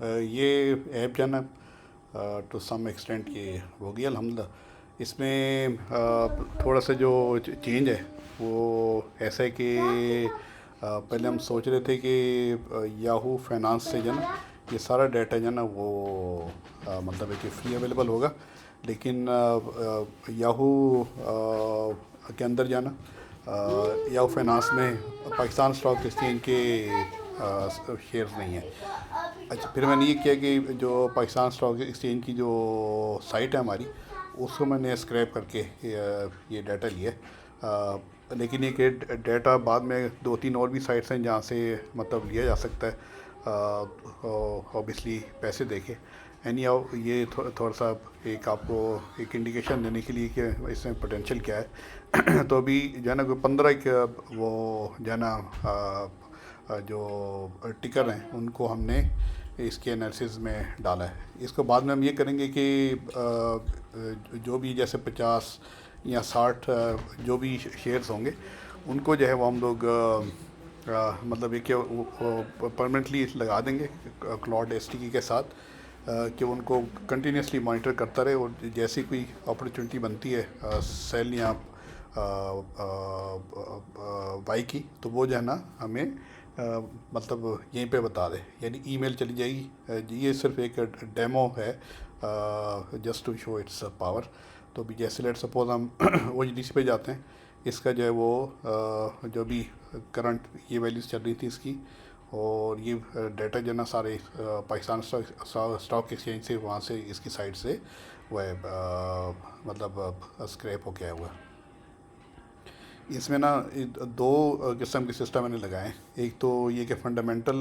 ये ऐप जो है ना, टू सम एक्सटेंट ये हो गया अल्हम्दुलिल्लाह। इसमें थोड़ा सा जो चेंज है वो ऐसा है कि पहले हम सोच रहे थे कि याहू फाइनेंस से जो है ना ये सारा डाटा जो है ना वो मतलब है कि फ्री अवेलेबल होगा। लेकिन याहू के अंदर जो है ना याहू फाइनेंस में पाकिस्तान स्टॉक एक्सचेंज के शेयर्स नहीं है। अच्छा, फिर मैंने ये किया कि जो पाकिस्तान स्टॉक एक्सचेंज की जो साइट है हमारी, उसको मैंने स्क्रैप करके ये डाटा लिया। लेकिन ये डाटा बाद में दो तीन और भी साइट्स हैं जहाँ से मतलब लिया जा सकता है, ऑब्वियसली पैसे देके। एनी हाउ ये थोड़ा सा एक आपको एक इंडिकेशन देने के लिए कि इसमें पोटेंशियल क्या है। तो अभी जो है ना कोई 15 वो जो है ना जो टिकर हैं उनको हमने इसके एनालिसिस में डाला है। इसको बाद में हम ये करेंगे कि जो भी जैसे 50 या 60 जो भी शेयर्स होंगे उनको जो है वो हम लोग मतलब ये कि परमानेंटली लगा देंगे क्लॉड एसटीके के साथ, कि उनको कंटिन्यूसली मॉनिटर करता रहे और जैसी कोई अपॉर्चुनिटी बनती है सेल या बाई की, तो वो जो है ना हमें मतलब यहीं पे बता दे, यानी ईमेल चली जाएगी। ये सिर्फ एक डेमो है just to show its power. तो भी जैसे लेट सपोज हम OGDC पे जाते हैं, इसका जो है वो जो भी करंट ये वैल्यूज़ चल रही थी इसकी, और ये डाटा जो ना सारे पाकिस्तान स्टॉक एक्सचेंज से वहाँ से इसकी साइड से वह मतलब स्क्रैप हो गया हुआ है। इसमें ना दो किस्म के सिस्टम मैंने लगाए हैं। एक तो ये कि फंडामेंटल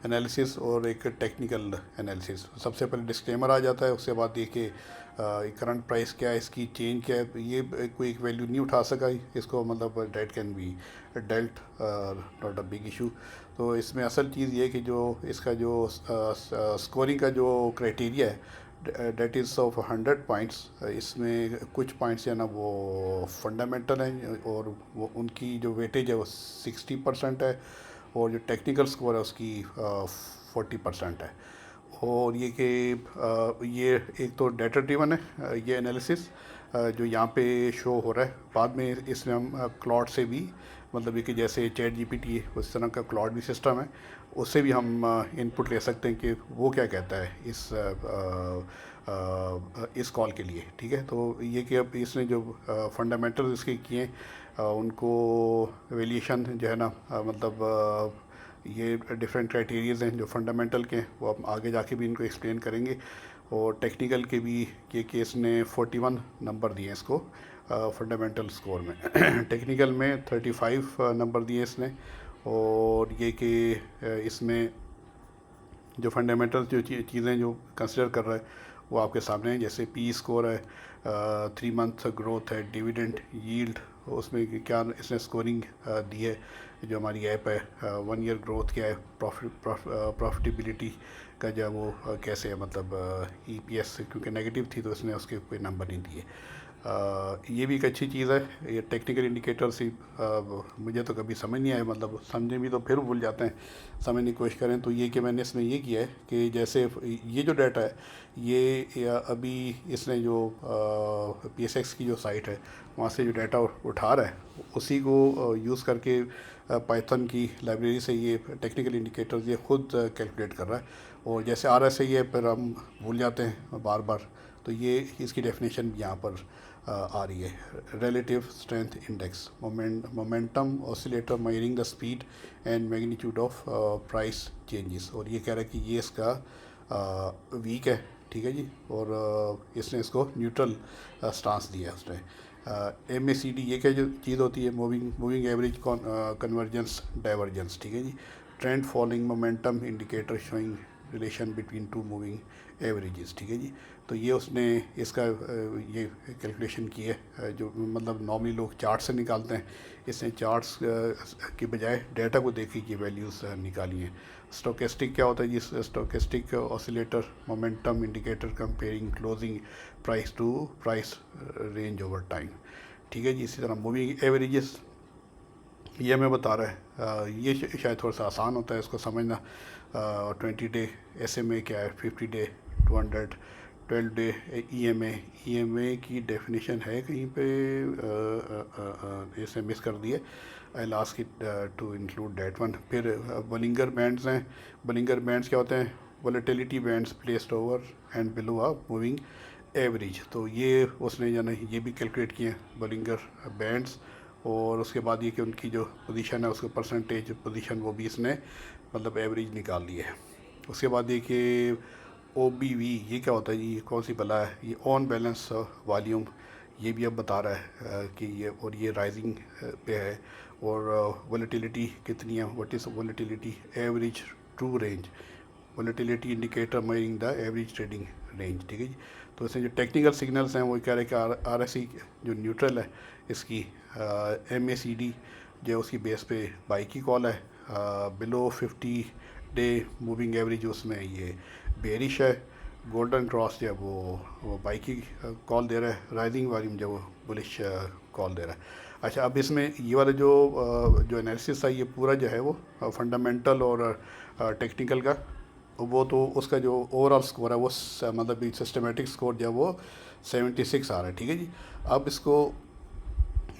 एनालिसिस और एक टेक्निकल एनालिसिस। सबसे पहले डिस्क्लेमर आ जाता है, उसके बाद ये कि करंट प्राइस क्या है, इसकी चेंज क्या है, ये कोई एक वैल्यू नहीं उठा सका इसको, मतलब date can be dealt, not a big issue. तो इसमें असल चीज़ ये है कि जो इसका जो स्कोरिंग का जो क्राइटेरिया है डेट इज़ ऑफ 100 पॉइंट्स, इसमें कुछ पॉइंट्स है ना वो फंडामेंटल हैं और वो उनकी जो वेटेज है वो 60% है, और जो टेक्निकल स्कोर है उसकी 40% है। और ये कि ये एक तो डाटा ड्रिवन है ये एनालिसिस जो यहाँ पे शो हो रहा है। बाद में इसमें हम क्लॉड से भी, मतलब ये कि जैसे चैट जीपीटी है उस तरह का क्लॉड भी सिस्टम है, उससे भी हम इनपुट ले सकते हैं कि वो क्या कहता है इस कॉल के लिए। ठीक है, तो ये कि अब इसने जो फंडामेंटल इसके किए हैं उनको वेरिएशन जो है ना मतलब ये डिफरेंट क्राइटेरियाज हैं जो फंडामेंटल के हैं, वो हम आगे जाके भी इनको एक्सप्लेन करेंगे। और टेक्निकल के भी ये केस ने 41 नंबर दिए इसको फंडामेंटल स्कोर में। टेक्निकल में 35 नंबर दिए इसने। और ये कि इसमें जो फंडामेंटल जो चीज़ें जो कंसिडर कर रहा है वो आपके सामने है, जैसे पी स्कोर है, 3 मंथ ग्रोथ है, डिविडेंड यील्ड, उसमें क्या इसने स्कोरिंग दी है। जो हमारी ऐप है 1 ईयर ग्रोथ क्या है, प्रॉफिटेबिलिटी का जो है वो कैसे है, मतलब EPS क्योंकि नेगेटिव थी तो इसने उसके कोई नंबर नहीं दिए। ये भी एक अच्छी चीज़ है। ये टेक्निकल इंडिकेटर्स ही मुझे तो कभी समझ नहीं आया, मतलब समझे भी तो फिर भूल जाते हैं, समझने की कोशिश करें तो ये कि मैंने इसमें ये किया है कि जैसे ये जो डाटा है ये अभी इसने जो PSX की जो साइट है वहाँ से जो डाटा उठा रहा है उसी को यूज़ करके पाइथन की लाइब्रेरी से ये टेक्निकल इंडिकेटर्स ये खुद कैलकुलेट कर रहा है। और जैसे RSI है पर हम भूल जाते हैं बार बार, तो ये इसकी डेफिनेशन यहाँ पर आ रही है। Relative strength index, momentum oscillator measuring the speed and magnitude of price changes. और ये कह रहा है कि ये इसका वीक है, ठीक है जी। और इसने इसको न्यूट्रल स्टांस दिया है उसने। MACD ये क्या जो चीज़ होती है, मूविंग एवरेज कन्वर्जेंस डाइवर्जेंस, ठीक है जी। Trend following momentum indicator showing relation between two moving averages, ठीक है जी। तो ये उसने इसका ये कैलकुलेशन की है जो मतलब नॉर्मली लोग चार्ट से निकालते हैं, इसने चार्ट्स के बजाय डाटा को देख के ये वैल्यूज़ निकाली हैं। स्टोकेस्टिक क्या होता है जी, stochastic oscillator momentum indicator comparing closing price to price range over time, ठीक है जी। इसी तरह मूविंग एवरेजेस ये हमें बता रहा है, ये शायद थोड़ा सा आसान होता है इसको समझना। 20 डे SMA क्या है, 50 डे, 200, 12 डे EMA की डेफिनेशन है कहीं पे, इसे मिस कर दिए, I last it to include that one. फिर बोलिंगर बैंड्स हैं। बोलिंगर बैंड्स क्या होते हैं? Volatility bands placed over and below a moving average. तो ये उसने जो है ये भी कैलकुलेट किए हैं बोलिंगर बैंड्स, और उसके बाद ये कि उनकी जो पोजीशन है उसका परसेंटेज पोजीशन वो भी इसने मतलब एवरेज निकाल ली है। उसके बाद ये कि OBV ये क्या होता है जी, कौन सी बला है ये? ऑन बैलेंस वॉल्यूम, ये भी अब बता रहा है कि ये, और ये राइजिंग पे है। और वोलेटिलिटी कितनी है? What is volatility? Average true range, volatility indicator measuring the average trading range, ठीक है जी। तो इसमें जो टेक्निकल सिग्नल्स हैं वो कह रहे हैं कि RSI जो न्यूट्रल है इसकी, MACD जो उसकी बेस पे बाई की कॉल है, बिलो 50 डे मूविंग एवरेज उसमें ये बेरिश है, गोल्डन क्रॉस जो है वो बाई की कॉल दे रहा है, राइजिंग वॉल्यूम जो वो बुलिश कॉल दे रहा है। अच्छा, अब इसमें ये वाला जो एनालिसिस था ये पूरा जो है वो फंडामेंटल और टेक्निकल का, वो तो उसका जो ओवरऑल स्कोर है वो मतलब सिस्टमेटिक स्कोर जो है वो 76 आ रहा है, ठीक है जी। अब इसको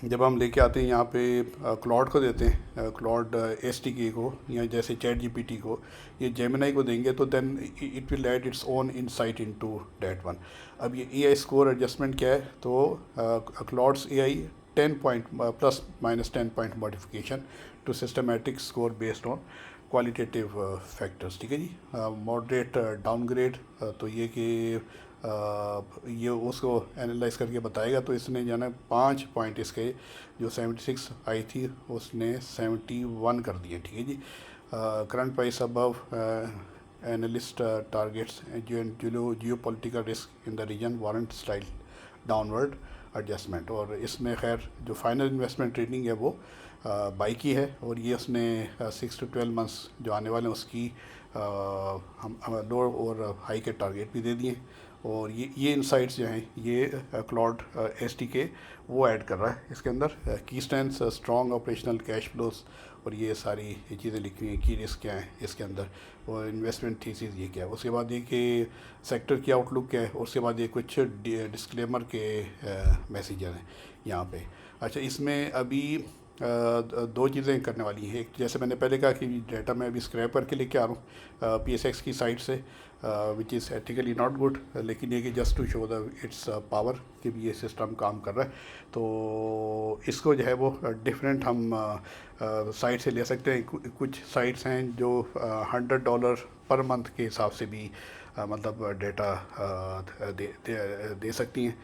जब हम लेके आते हैं यहाँ पे क्लॉड को देते हैं, क्लॉड SDK को, या जैसे ChatGPT को, ये जेमिनाई को देंगे तो then it will add its own insight into that one. अब ये AI स्कोर एडजस्टमेंट क्या है? तो Claude's AI 10 point plus minus 10 point modification to systematic score based on qualitative factors, ठीक है जी। मॉडरेट डाउनग्रेड, तो ये कि ये उसको एनालाइज करके बताएगा। तो इसने जो है 5 पॉइंट इसके जो 76 आई थी उसने 71 कर दिए, ठीक है जी। Current price above analyst targets, geopolitical risk in the region warrant style downward adjustment. और इसमें खैर जो फाइनल इन्वेस्टमेंट ट्रेडिंग है वो बाई की है, और ये उसने 6 to 12 मंथ्स जो आने वाले हैं उसकी हम लोअर और हाई के टारगेट भी दे दिए। और ये इनसाइट्स जो हैं ये क्लॉड SDK वो ऐड कर रहा है इसके अंदर। की strengths, strong operational cash flows, और ये सारी ये चीज़ें लिखी हुई हैं। की रिस्क क्या है इसके अंदर, और इन्वेस्टमेंट थीसिस ये क्या है। उसके बाद ये कि सेक्टर की आउटलुक क्या है, और उसके बाद ये कुछ डिस्क्लेमर के मैसेज हैं यहाँ पे। अच्छा, इसमें अभी दो चीज़ें करने वाली हैं। एक, जैसे मैंने पहले कहा कि डाटा मैं अभी स्क्रैप करके लेके आ रहा हूँ PSX की साइट से, which is ethically not good, लेकिन ये कि just to show the its power कि भी ये सिस्टम काम कर रहा है। तो इसको जो है वो डिफरेंट हम साइट से ले सकते हैं। कुछ साइट्स हैं जो $100 पर मंथ के हिसाब से भी मतलब डेटा दे सकती हैं।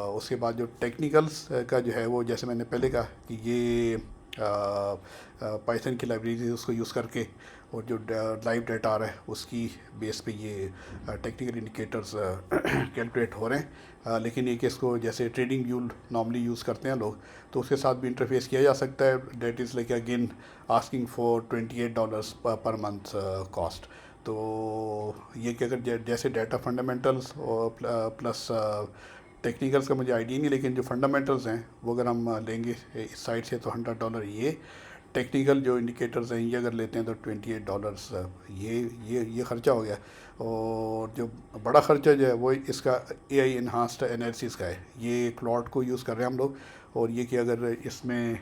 उसके बाद जो टेक्निकल्स का जो है वो, जैसे मैंने पहले कहा कि ये पाइथन की लाइब्रेरी उसको यूज़ करके, और जो लाइव डाटा आ रहा है उसकी बेस पे ये टेक्निकल इंडिकेटर्स कैलकुलेट हो रहे हैं। लेकिन ये कि इसको जैसे ट्रेडिंग व्यू नॉर्मली यूज़ करते हैं लोग, तो उसके साथ भी इंटरफेस किया जा सकता है। That is like again asking for $28 per month cost. तो ये कि अगर जैसे डाटा फंडामेंटल्स और प्लस टेक्निकल्स का मुझे आइडिया नहीं, लेकिन जो फंडामेंटल्स हैं वो अगर हम लेंगे इस साइड से तो $100, ये टेक्निकल जो इंडिकेटर्स हैं ये अगर लेते हैं तो $28 ये ख़र्चा हो गया। और जो बड़ा ख़र्चा जो है वो इसका AI इन्हांस्ड एनालिसिस का है। ये क्लॉड को यूज़ कर रहे हैं हम लोग, और ये कि अगर इसमें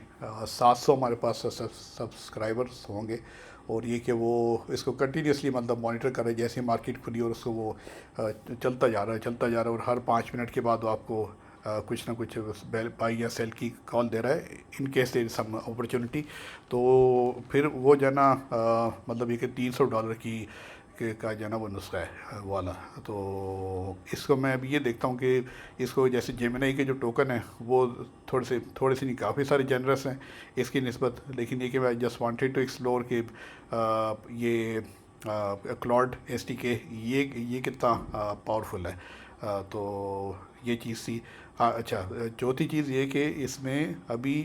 700 हमारे पास सब्सक्राइबर्स होंगे, और ये कि वो इसको कंटिन्यूसली मतलब मॉनिटर कर रहे हैं, जैसे मार्केट खुली और उसको वो चलता जा रहा है, और हर 5 मिनट के बाद वो आपको कुछ ना कुछ बाई या सेल की कॉल दे रहा है in case there some opportunity. तो फिर वो जो है ना मतलब ये कि $300 का जो है ना वो नुस्खा है वो वाला। तो इसको मैं अभी ये देखता हूँ कि इसको जैसे जेमिनाई के जो टोकन है वो थोड़े से नहीं, काफ़ी सारे जनरस हैं इसकी निस्बत, लेकिन ये कि मैं जस्ट वांटेड टू एक्सप्लोर कि ये क्लॉड SDK ये कितना पावरफुल है। तो ये चीज़ थी। हाँ, अच्छा, चौथी चीज़ ये कि इसमें अभी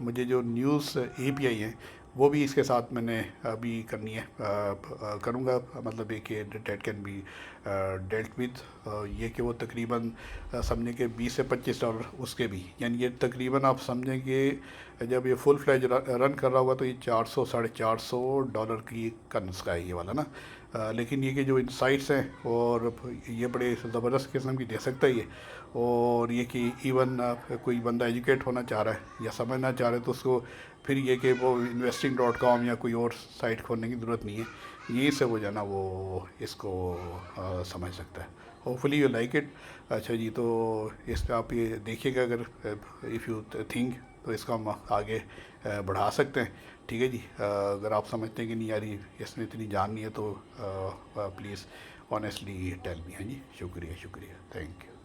मुझे जो न्यूज़ API हैं वो भी इसके साथ मैंने अभी करनी है, करूँगा। मतलब एक ये date can be dealt with, ये कि वो तकरीबन समझें कि 20 से $25 उसके भी, यानी ये तकरीबन आप समझें कि जब ये फुल फ्लैज रन कर रहा होगा तो ये 400 $450 की का नुस्खा है ये वाला ना। लेकिन ये कि जो इंसाइट्स हैं और ये बड़े ज़बरदस्त किस्म की दे सकता है ये। और ये कि इवन कोई बंदा एजुकेट होना चाह रहा है या समझना चाह रहा है तो उसको फिर ये कि वो investing.com या कोई और साइट खोलने की ज़रूरत नहीं है, यहीं से वो जो है ना वो इसको समझ सकता है। Hopefully you like it. अच्छा जी, तो इस पे आप ये देखिएगा, अगर इफ़ यू थिंक तो इसको हम आगे बढ़ा सकते हैं। ठीक है जी, अगर आप समझते हैं कि नहीं यार इसमें इतनी जान नहीं है तो प्लीज़ ऑनेस्टली टेल मी। हाँ जी, शुक्रिया शुक्रिया, थैंक यू।